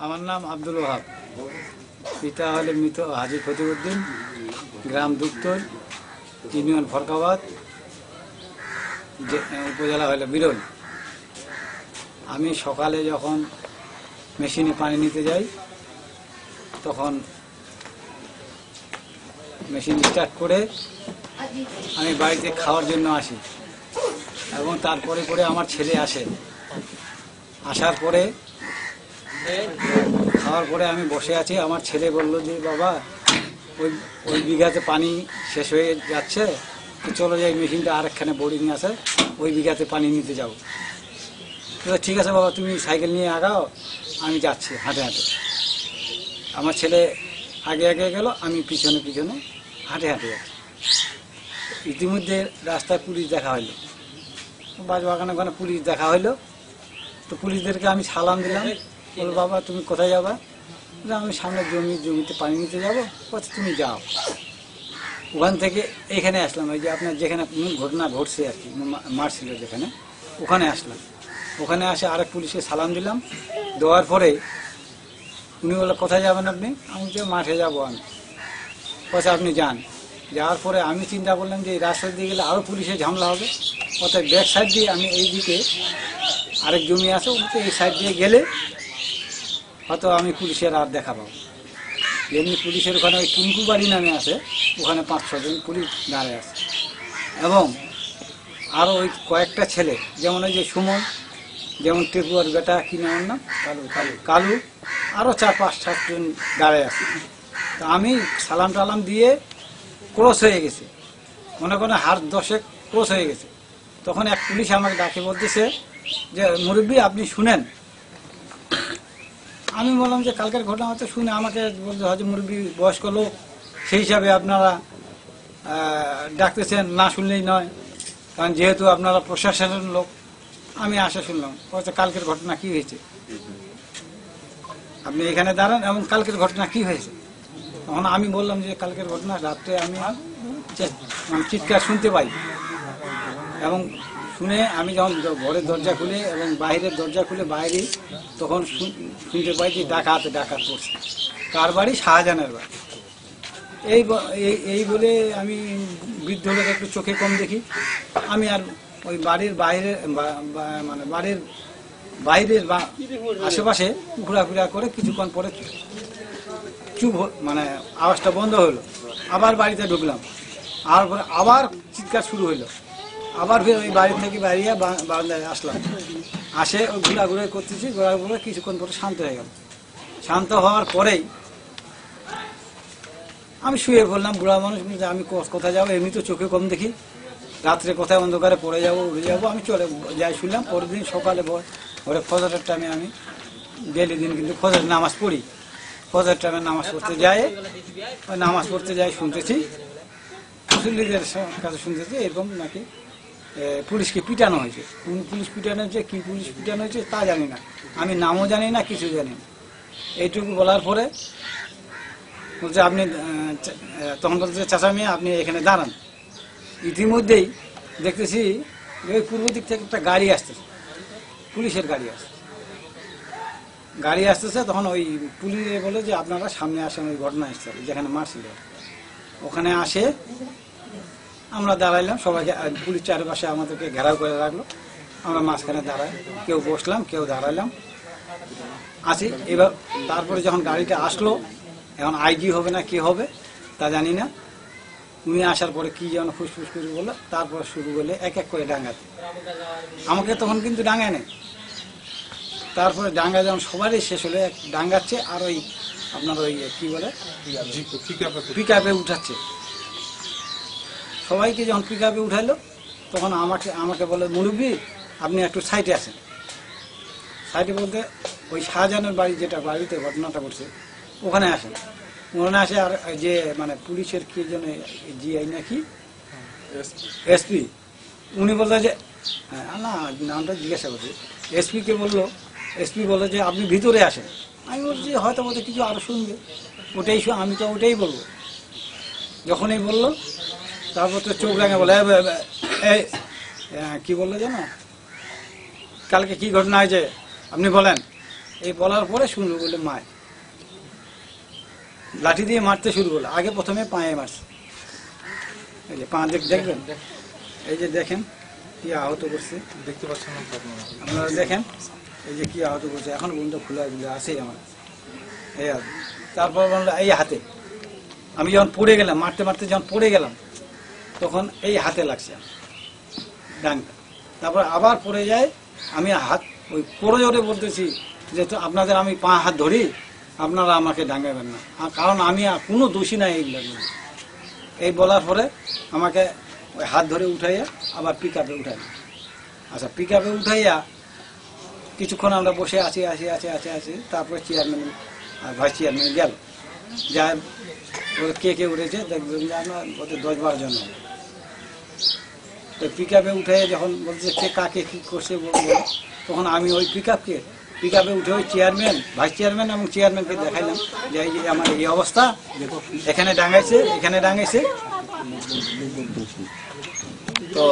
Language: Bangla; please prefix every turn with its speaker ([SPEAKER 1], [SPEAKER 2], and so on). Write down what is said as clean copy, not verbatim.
[SPEAKER 1] আমার নাম আব্দুল ওহাব। পিতা হলেন মৃত হাজী ফতিউদ্দিন, গ্রাম দুত্তর, ইউনিয়ন ফরকাবাদ, উপজেলা হলো বিরল। আমি সকালে যখন মেশিনে পানি নিতে যাই তখন মেশিন স্টার্ট করে আমি বাড়িতে খাওয়ার জন্য আসি এবং তারপরে পরে আমার ছেলে আসে। আসার পরে খাওয়ার পরে আমি বসে আছি। আমার ছেলে বলল যে বাবা ওই বিঘাতে পানি শেষ হয়ে যাচ্ছে, তো চলো যাই, মেশিনটা আরেকখানে বোর্ডিং আছে, ওই বিঘাতে পানি নিতে যাও। তো ঠিক আছে বাবা, তুমি সাইকেল নিয়ে আগাও, আমি যাচ্ছি হাঁটে হাঁটে। আমার ছেলে আগে আগে গেল, আমি পিছনে পিছনে হাঁটে হাঁটে যাচ্ছি। ইতিমধ্যে রাস্তায় পুলিশ দেখা হইলো, বাগানে ওখানে পুলিশ দেখা হইলো। তো পুলিশদেরকে আমি সালাম দিলাম, বলো বাবা তুমি কোথায় যাবা? আমি সামনের জমিতে পানি নিতে যাবো। বলছে তুমি যাও। ওখান থেকে এখানে আসলাম, ওই যে আপনার যেখানে ঘটনা ঘটছে আর কি, মারছিল যেখানে, ওখানে আসলাম। ওখানে আসে আরেক পুলিশকে সালাম দিলাম। দেওয়ার পরে উনি বললো কোথায় যাবেন আপনি? আমি যে মাঠে যাবো আমি। বলছে আপনি যান। যাওয়ার পরে আমি চিন্তা করলাম যে এই রাস্তা দিয়ে গেলে আরও পুলিশের ঝামেলা হবে, অর্থাৎ ব্যাক সাইড দিয়ে আমি এই দিকে আরেক জমি আছে, এই সাইড দিয়ে গেলে হয়তো আমি পুলিশের আর দেখা পাবো। এমনি পুলিশের ওখানে ওই টুনকু বাড়ি নামে আছে, ওখানে 5-6 জন পুলিশ দাঁড়িয়ে আছে এবং আরও ওই কয়েকটা ছেলে, যেমন ওই যে সুমন, যেমন টেকুয়ার বেটা, কি নাম নাম, কালু, আরও 4-5-7 জন দাঁড়িয়ে আছে। তো আমি সালাম টালাম দিয়ে ক্রস হয়ে গেছে, মনে করেন হাত 10 ক্রস হয়ে গেছে। তখন এক পুলিশ আমাকে ডাকে বলতেছে যে মুরব্বী আপনি শুনেন। আমি বললাম যে কালকের ঘটনা হয়তো শুনে আমাকে বলতে হয় যে মুরব্বী বয়স্ক লোক, সেই হিসাবে আপনারা ডাকতেছেন, না শুনলেই নয়, কারণ যেহেতু আপনারা প্রশাসনের লোক। আমি আশা শুনলাম, বলছে কালকের ঘটনা কি হয়েছে, আপনি এখানে দাঁড়ান এবং কালকের ঘটনা কি হয়েছে। তখন আমি বললাম যে কালকের ঘটনা রাত্রে আমি চিৎকার শুনতে পাই এবং শুনে আমি যখন ঘরের দরজা খুলে এবং বাইরের দরজা খুলে বাইরে, তখন শুনতে পাই যে ডাকাত পড়ছে। কার বাড়ি? শাহজাহানের বাড়ি। এই বলে আমি বৃদ্ধ লোক, একটু চোখে কম দেখি। আমি আর ওই বাড়ির বাইরে মানে বাড়ির বাইরের বা আশেপাশে ঘোরাফেরা করে কিছুক্ষণ পরে চুপ, মানে আওয়াজটা বন্ধ হলো। আবার বাড়িতে ঢুকলাম, আর আবার চিৎকার শুরু হইলো। আবার ফের ওই বাড়ি থেকে বাইরে বারান্দায় আসলাম। আসে ওই ঘোরাঘুরি করতেছি, ঘোরাঘুরে কিছুক্ষণ পরে শান্ত হয়ে গেল। শান্ত হওয়ার পরেই আমি শুয়ে পড়লাম। বুড়া মানুষ, আমি কোথায় যাবো, এমনি তো চোখে কম দেখি, রাত্রে কোথায় অন্ধকারে পড়ে যাবো, উড়ে যাবো, আমি চলে যাই শুনলাম। পরের দিন সকালে ভোরে ফজরের টাইমে আমি ডেলি দিন কিন্তু ফজরের নামাজ পড়ি। ফজরের টাইমে নামাজ পড়তে যাই, ওই নামাজ পড়তে যাই শুনতেছি, মুসল্লিদের কাছে শুনতেছি এরকম নাকি পুলিশকে পিটানো হয়েছে। কোন পুলিশ পিটানো হয়েছে, কি পুলিশ পিটানো হয়েছে তা জানি না, আমি নামও জানি না, কিছু জানি না। এইটুকু বলার পরে বলছে আপনি, তখন বলছে চাচা মেয়ে আপনি এখানে দাঁড়ান। ইতিমধ্যেই দেখতেছি ওই পূর্ব দিক থেকে একটা গাড়ি আসতেছে, পুলিশের গাড়ি আসতেছে। তখন ওই পুলিশ বলে যে আপনারা সামনে আসেন, ওই ঘটনা এসছে যেখানে মারছিল ওখানে আসে। আমরা দাঁড়াইলাম, সবাইকে পুলিশ চারপাশে আমাদেরকে ঘেরাও করে রাখলো। আমরা মাঝখানে দাঁড়াই, কেউ বসলাম, কেউ দাঁড়াইলাম, আছি। এবার তারপরে যখন গাড়িটা আসলো, এখন আইজি হবে না কি হবে তা জানি না, উনি আসার পরে কি যেন ফুসফুস করে বললো। তারপরে শুরু করলে এক এক করে ডাঙ্গাতে, আমাকে তখন কিন্তু ডাঙ্গায় নেই। তারপরে ডাঙ্গা যখন সবারই শেষ হলে ডাঙ্গাচ্ছে, আর ওই আপনার ওই কি বলে পিক আপে উঠাচ্ছে। সবাইকে যখন পিক আপে উঠাইলো, তখন আমাকে বলে মুরব্বী আপনি একটু সাইডে আসেন। সাইডে বলতে ওই শাহজাহানের বাড়ি, যেটা বাড়িতে ঘটনাটা ঘটছে, ওখানে আসেন। ওখানে আসে আর যে মানে পুলিশের কি যেন জিআই নাকি এসপি, উনি বললো যে না, নামটা জিজ্ঞাসা করছি। এসপি বললো যে আপনি ভিতরে আসেন। আমি বলছি হয়তো বোধহয় কিছু আরো শুনবে, আমি তো ওটাই বলবো। যখনই বললো, তারপর তো চোখ রাঙা বলে কি বললো জানো, কালকে কি ঘটনা হয়েছে আপনি বলেন। এই বলার পরে শুরু করলো মায় লাঠি দিয়ে মারতে শুরু করলো। আগে প্রথমে পায়ে মারছে, এই যে পা দেখবেন, এই যে দেখেন কি আহত করছে,
[SPEAKER 2] দেখতে পাচ্ছেন না
[SPEAKER 1] আপনারা দেখেন এই যে কি আহত করছে, এখন পর্যন্ত খোলা আছেই আমার এই আর। তারপর বললো এই হাতে, আমি যখন পড়ে গেলাম মারতে মারতে যখন পড়ে গেলাম তখন এই হাতে লাগছে ডাংটা। তারপর আবার পড়ে যায়, আমি হাত ওই পড়ে জোরে বলতেছি যে তো আপনাদের আমি পা হাত ধরি, আপনারা আমাকে ডাঙ্গাবেন না, কারণ আমি কোনো দোষী নাই এইগুলো। এই বলার পরে আমাকে ওই হাত ধরে উঠাইয়া আবার পিক আপে উঠাই। আচ্ছা, পিক আপে উঠাইয়া কিছুক্ষণ আমরা বসে আছি। তারপরে চেয়ারম্যান আর ভাইস চেয়ারম্যান গেল, যা কে উঠেছে দেখবেন যে আমরা ওদের 10-12 জন। তো পিক আপে উঠে যখন বলছে কে কাকে কী করছে বলবো, তখন আমি ওই পিক আপে উঠে ওই চেয়ারম্যান, ভাইস চেয়ারম্যান এবং চেয়ারম্যানকে দেখাইলাম যে এই যে আমার এই অবস্থা, এখানে ডাঙাইছে। তো